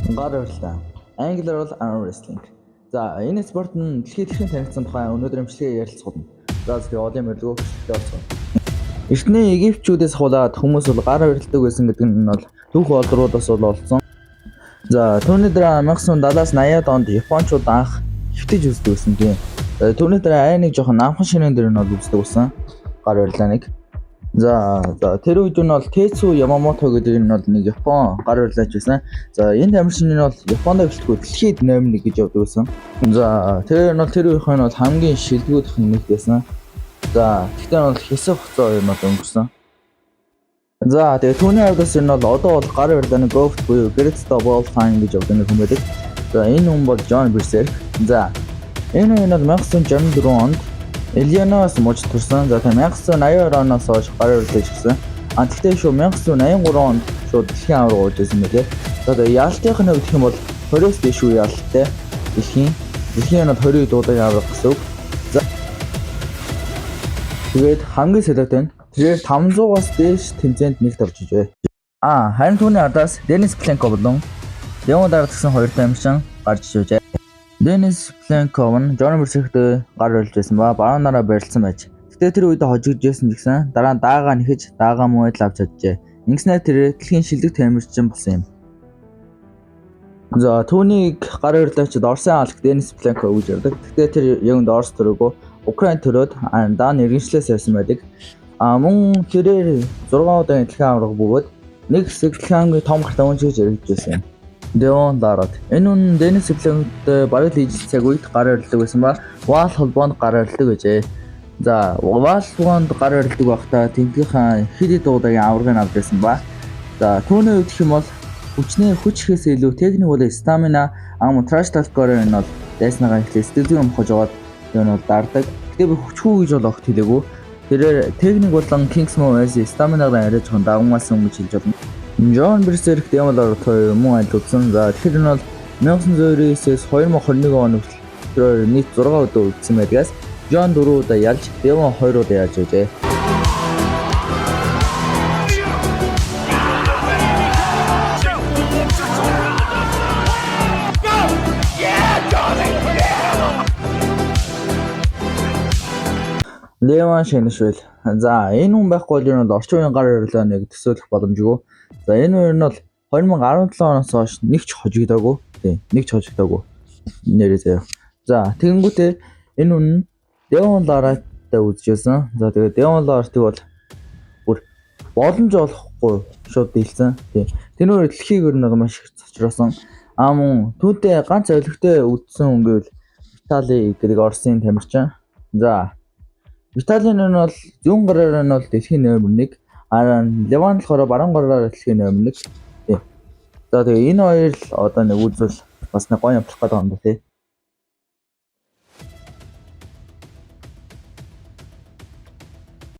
Гар уралдаан. Англиар бол arm wrestling. За энэ спорт нь дэлхийд хэрхэн танигдсан тухай өнөөдөр эмчилгээ ярилцсан. За тэгээ олон мэдлэг хөшлөлтөй болсон. Эртний египчүүдээс хулаад хүмүүс бол гар уралдаг байсан гэдэг нь бол түүх олдруудаас болсон. За түүний дараа 1970-аас 80-аад онд Япончууд анх хөвтөж үздэг байсан тийм. Түүний дараа нэг жоохон намхан шинэн дээр нь бол үздэг байсан гар уралдааныг. За тэр үед нь бол Тэцу Ямамото гэдэг нь бол нэг Япон гар уралдаач байсан. За энэ тамирчин нь бол Японд гэлтгүй дэлхийд номер 1 гэж явдаг байсан. За тэр нь бол тэр үеийнх нь бол хамгийн шилдэгүүдх нь нэг байсан. За тэгтээ бол хэсэг хугацаа юм бол өнгөрсөн. За тэгээ түүний хувьдас нь бол одоо бол гар уралдааны GOAT буюу Greatest of All Time гэж явдаг нэг хүн байдаг. За энэ хүн бол John Berserk. За энэ хүн бол 1964 онд Иллинойс мужид төрсэн. За 1982 оноос хойш гар уралдаж ирсэн. Тэгтээ шүү 1983 онд шууд дэлхийн аварга ууж байсан мэлээ. За яалтынх нь гэх юм бол 20-с дээш үе яалттай дэлхийн нь бол 20 дуудагийн аварга гэсэн үг. За тэгээд хамгийн солиотой нь тэрээр 500-аас дээш тэмцээнд нэгт орж ижээ. Харин түүний ардаас Денис Пленко болон Леон дарагдсан хоёр тамирчин гарч ижээ. Денис Пленков нь John Berserk-тэй гар уралж байсан ба баруунаараа барилсан байж. Гэтэ тэр үед хожигдж байсан гэсэн дараа нь даагаа нэхэж даагаа мууйд авч чаджээ. Ингэснээр тэр дэлхийн шилдэг тамирчин болсон юм. За түүнийг гар уралдаачид Орсын алх Денис Пленко гэж ярьдаг. Гэтэ тэр яг Орос төрөөгөө Украин төрөөд дааны иргэншлээс явсан байдаг. Мөн тэрээр 6 удаагийн дэлхийн аварга бөгөөд нэг хэсэг дэлхийн хамгийн том гартаа уншиж яригдж байсан юм. Леон дараад энэ хүн Денис Пленктэй бараг л ижил цаг үед гар уралдаг байсан ба Вал холбоонд гар уралдаг гэжээ. За Вал холбоонд гар уралдаг байхдаа тэмдгийнхаа хэд дуудагийн аваргыг авч байсан ба. За түүний үед гэх юм бол хүчний хүчхээс илүү техник бол стамина траш талкорын нь бол дайснагаа ихлээ сэтгэл зүйн хож аваад энэ бол дардаг. Тэгээ хүчгүй гэж бол огт хэлээгүй. Тэрээр техник болон Kingsman Oasis стаминагаа арай жоохон давмаасан гэж хэлж болно. John Berserk Demolor хоёр мөн адил үзсэн. За тэгэхээр нь бол 1999-ээс 2021 он хүртэл нийт 6 удаа үзсэн байдгаас John 4 удаа ялж Demon 2 удаа яаж ижээ. Леван шинэшвэл. За энэ хүн байхгүй бол орчин үеийн гар уралдааныг төсөөлөх боломжгүй. За энэ хоёр нь бол 2017 оноос хойш нэг ч хожигдоогүй. Тийм, нэг ч хожигдоогүй. Нэрээ заяа. За тэгэнгүүтээ энэ хүн Demon Lord-тай үзчихсэн. За тэгээд Demon Lord-ыг бол бүр боломж олохгүй шууд дийлсэн. Тийм. Тэр дэлхийг ер нь маш их цочроосон. Мөн түүнтэй ганц өвлөгтэй үдсэн хүн гэвэл Виталий гэдэг Оросын тамирчин. За Виталий нь бол зүүн гараар нь бол дэлхийн номер 1, Леван болохоор баруун гараар дэлхийн номер 1. Тийм. За тэгээ энэ хоёр л одоо нэг үзвэл бас нэг гоё амтлах гэдэг юм байна тий.